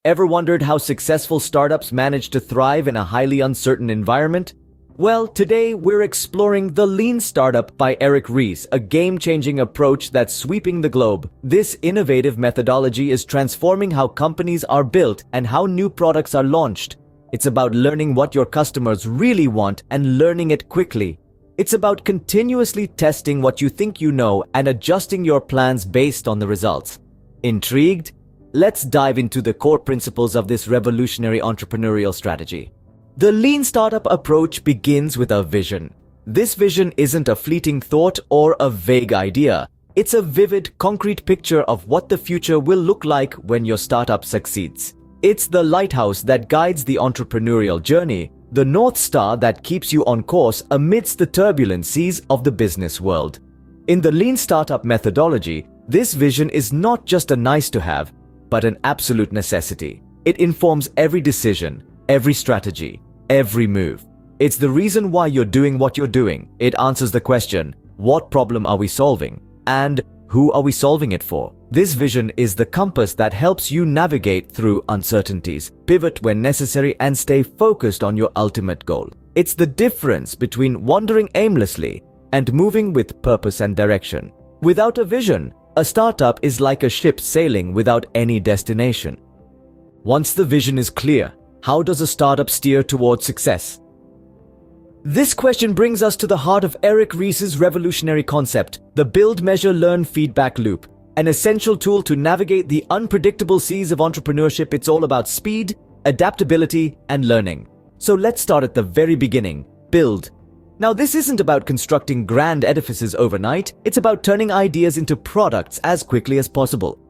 Ever wondered how successful startups manage to thrive in a highly uncertain environment? Well, today we're exploring The Lean Startup by Ries, a game-changing approach that's sweeping the globe. This innovative methodology is transforming how companies are built and how new products are launched. It's about learning what your customers really want and learning it quickly. It's about continuously testing what you think you know and adjusting your plans based on the results. Intrigued? Let's dive into the core principles of this revolutionary entrepreneurial strategy. The Lean Startup approach begins with a vision. This vision isn't a fleeting thought or a vague idea. It's a vivid, concrete picture of what the future will look like when your startup succeeds. It's the lighthouse that guides the entrepreneurial journey, the North Star that keeps you on course amidst the turbulent seas of the business world. In the Lean Startup methodology, this vision is not just a nice-to-have, but an absolute necessity. It informs every decision, every strategy, every move. It's the reason why you're doing what you're doing. It answers the question, what problem are we solving? And who are we solving it for? This vision is the compass that helps you navigate through uncertainties, pivot when necessary, and stay focused on your ultimate goal. It's the difference between wandering aimlessly and moving with purpose and direction. Without a vision, a startup is like a ship sailing without any destination. Once the vision is clear, how does a startup steer towards success? This question brings us to the heart of Ries's revolutionary concept, the build, measure, learn feedback loop. An essential tool to navigate the unpredictable seas of entrepreneurship. It's all about speed, adaptability, and learning. So let's start at the very beginning. Build. Now, this isn't about constructing grand edifices overnight. It's about turning ideas into products as quickly as possible.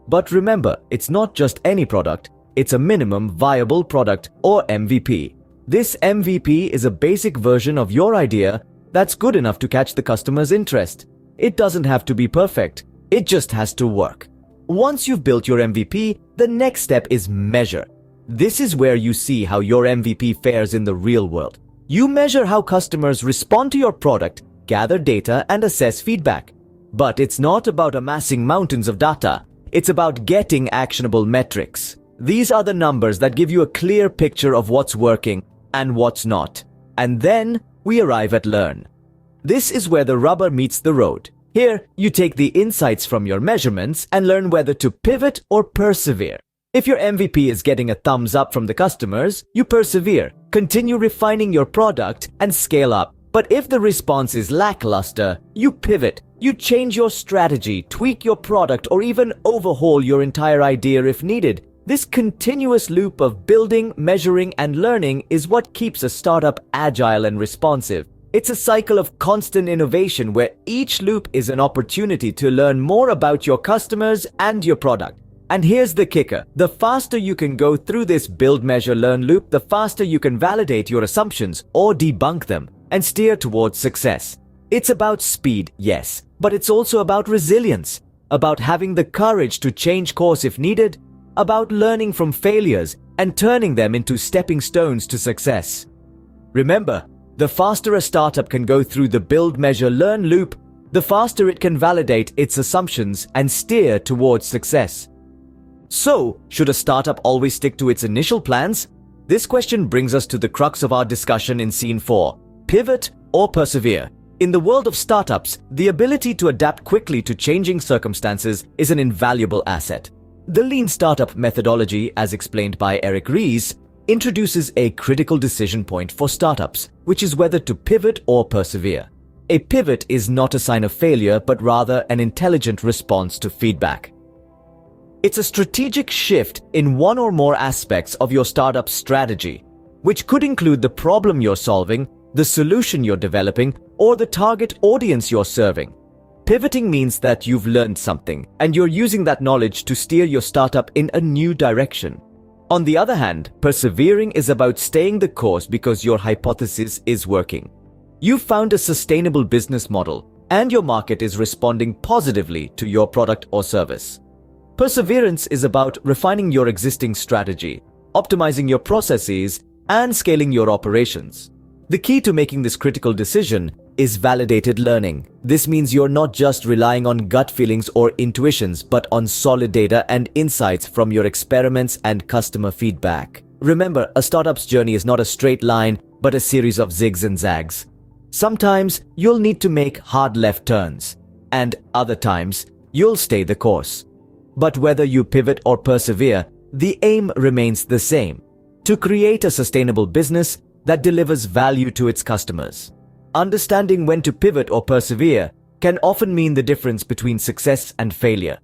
But remember, it's not just any product. It's a minimum viable product, or MVP. This MVP is a basic version of your idea that's good enough to catch the customer's interest. It doesn't have to be perfect. It just has to work. Once you've built your MVP, the next step is measure. This is where you see how your MVP fares in the real world. You measure how customers respond to your product, gather data, and assess feedback. But it's not about amassing mountains of data. It's about getting actionable metrics. These are the numbers that give you a clear picture of what's working and what's not. And then we arrive at learn. This is where the rubber meets the road. Here, you take the insights from your measurements and learn whether to pivot or persevere. If your MVP is getting a thumbs up from the customers, you persevere, continue refining your product, and scale up. But if the response is lackluster, you pivot. You change your strategy, tweak your product, or even overhaul your entire idea if needed. This continuous loop of building, measuring, and learning is what keeps a startup agile and responsive. It's a cycle of constant innovation where each loop is an opportunity to learn more about your customers and your product. And here's the kicker. The faster you can go through this build, measure, learn loop, the faster you can validate your assumptions or debunk them and steer towards success. It's about speed, yes, but it's also about resilience, about having the courage to change course if needed, about learning from failures and turning them into stepping stones to success. Remember, the faster a startup can go through the build, measure, learn loop, the faster it can validate its assumptions and steer towards success. So, should a startup always stick to its initial plans? This question brings us to the crux of our discussion in Scene 4, pivot or persevere. In the world of startups, the ability to adapt quickly to changing circumstances is an invaluable asset. The Lean Startup methodology, as explained by Ries, introduces a critical decision point for startups, which is whether to pivot or persevere. A pivot is not a sign of failure, but rather an intelligent response to feedback. It's a strategic shift in one or more aspects of your startup's strategy, which could include the problem you're solving, the solution you're developing, or the target audience you're serving. Pivoting means that you've learned something, and you're using that knowledge to steer your startup in a new direction. On the other hand, persevering is about staying the course because your hypothesis is working. You've found a sustainable business model, and your market is responding positively to your product or service. Perseverance is about refining your existing strategy, optimizing your processes, and scaling your operations. The key to making this critical decision is validated learning. This means you're not just relying on gut feelings or intuitions, but on solid data and insights from your experiments and customer feedback. Remember, a startup's journey is not a straight line, but a series of zigs and zags. Sometimes you'll need to make hard left turns, and other times you'll stay the course. But whether you pivot or persevere, the aim remains the same: to create a sustainable business that delivers value to its customers. Understanding when to pivot or persevere can often mean the difference between success and failure.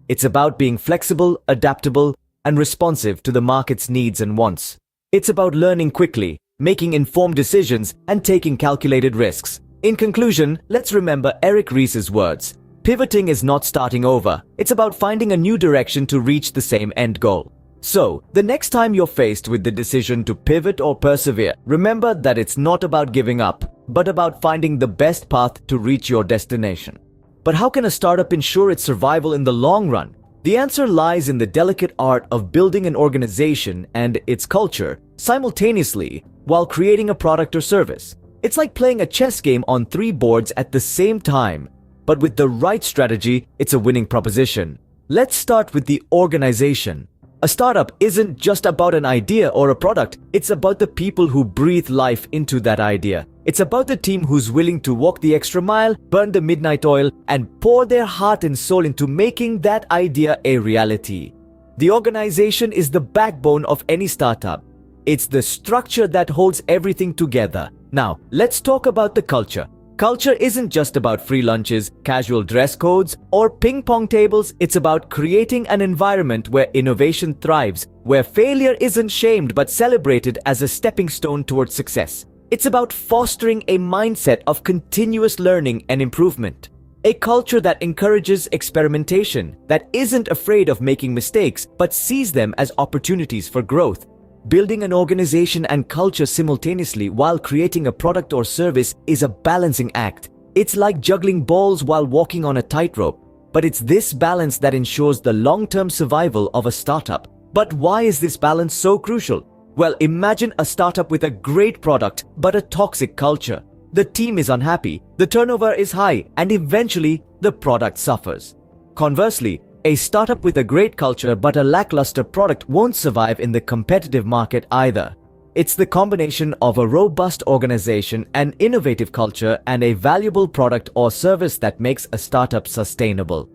It's about being flexible, adaptable, and responsive to the market's needs and wants. It's about learning quickly, making informed decisions, and taking calculated risks. In conclusion, let's remember Eric Ries's words: pivoting is not starting over. It's about finding a new direction to reach the same end goal. So, the next time you're faced with the decision to pivot or persevere, remember that it's not about giving up, but about finding the best path to reach your destination. But how can a startup ensure its survival in the long run? The answer lies in the delicate art of building an organization and its culture simultaneously while creating a product or service. It's like playing a chess game on 3 boards at the same time, but with the right strategy, it's a winning proposition. Let's start with the organization. A startup isn't just about an idea or a product, it's about the people who breathe life into that idea. It's about the team who's willing to walk the extra mile, burn the midnight oil, and pour their heart and soul into making that idea a reality. The organization is the backbone of any startup. It's the structure that holds everything together. Now, let's talk about the culture. Culture isn't just about free lunches, casual dress codes, or ping pong tables. It's about creating an environment where innovation thrives, where failure isn't shamed but celebrated as a stepping stone towards success. It's about fostering a mindset of continuous learning and improvement. A culture that encourages experimentation, that isn't afraid of making mistakes but sees them as opportunities for growth. Building an organization and culture simultaneously while creating a product or service is a balancing act. It's like juggling balls while walking on a tightrope. But it's this balance that ensures the long-term survival of a startup. But why is this balance so crucial? Well, imagine a startup with a great product but a toxic culture. The team is unhappy, the turnover is high, and eventually the product suffers. Conversely, a startup with a great culture but a lackluster product won't survive in the competitive market either. It's the combination of a robust organization, an innovative culture, and a valuable product or service that makes a startup sustainable.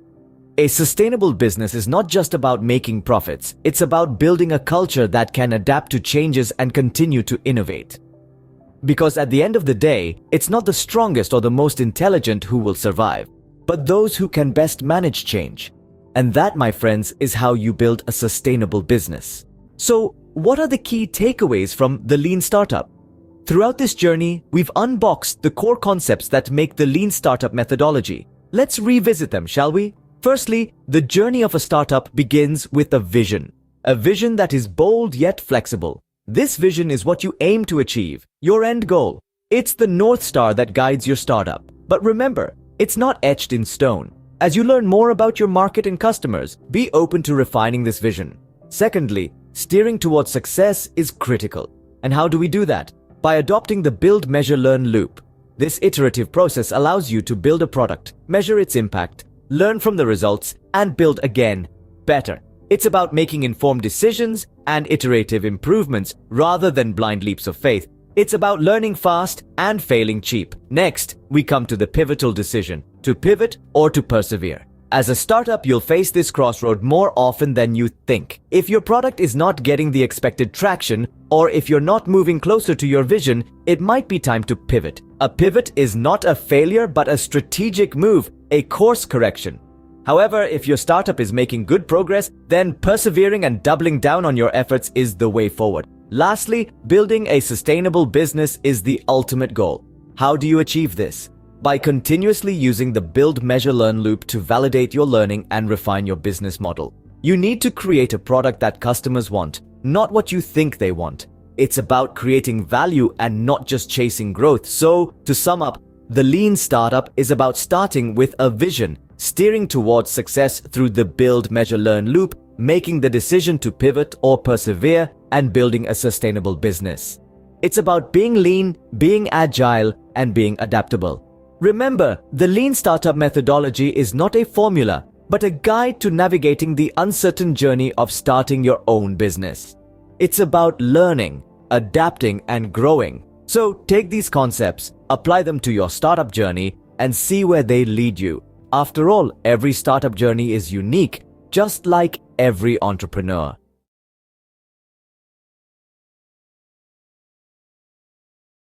A sustainable business is not just about making profits, it's about building a culture that can adapt to changes and continue to innovate. Because at the end of the day, it's not the strongest or the most intelligent who will survive, but those who can best manage change. And that, my friends, is how you build a sustainable business. So, what are the key takeaways from the Lean Startup? Throughout this journey, we've unboxed the core concepts that make the Lean Startup methodology. Let's revisit them, shall we? Firstly, the journey of a startup begins with a vision that is bold yet flexible. This vision is what you aim to achieve, your end goal. It's the North Star that guides your startup. But remember, it's not etched in stone. As you learn more about your market and customers, be open to refining this vision. Secondly, steering towards success is critical. And how do we do that? By adopting the build, measure, learn loop. This iterative process allows you to build a product, measure its impact, learn from the results, and build again, better. It's about making informed decisions and iterative improvements rather than blind leaps of faith. It's about learning fast and failing cheap. Next, we come to the pivotal decision: to pivot or to persevere. As a startup, you'll face this crossroad more often than you think. If your product is not getting the expected traction, or if you're not moving closer to your vision, it might be time to pivot. A pivot is not a failure but a strategic move, a course correction. However, if your startup is making good progress, then persevering and doubling down on your efforts is the way forward. Lastly, building a sustainable business is the ultimate goal. How do you achieve this? By continuously using the build, measure, learn loop to validate your learning and refine your business model. You need to create a product that customers want, not what you think they want. It's about creating value and not just chasing growth. So, to sum up, the Lean Startup is about starting with a vision, steering towards success through the build, measure, learn loop, making the decision to pivot or persevere, and building a sustainable business. It's about being lean, being agile, and being adaptable. Remember, the Lean Startup methodology is not a formula, but a guide to navigating the uncertain journey of starting your own business. It's about learning, adapting, and growing. So take these concepts, apply them to your startup journey, and see where they lead you. After all, every startup journey is unique, just like every entrepreneur.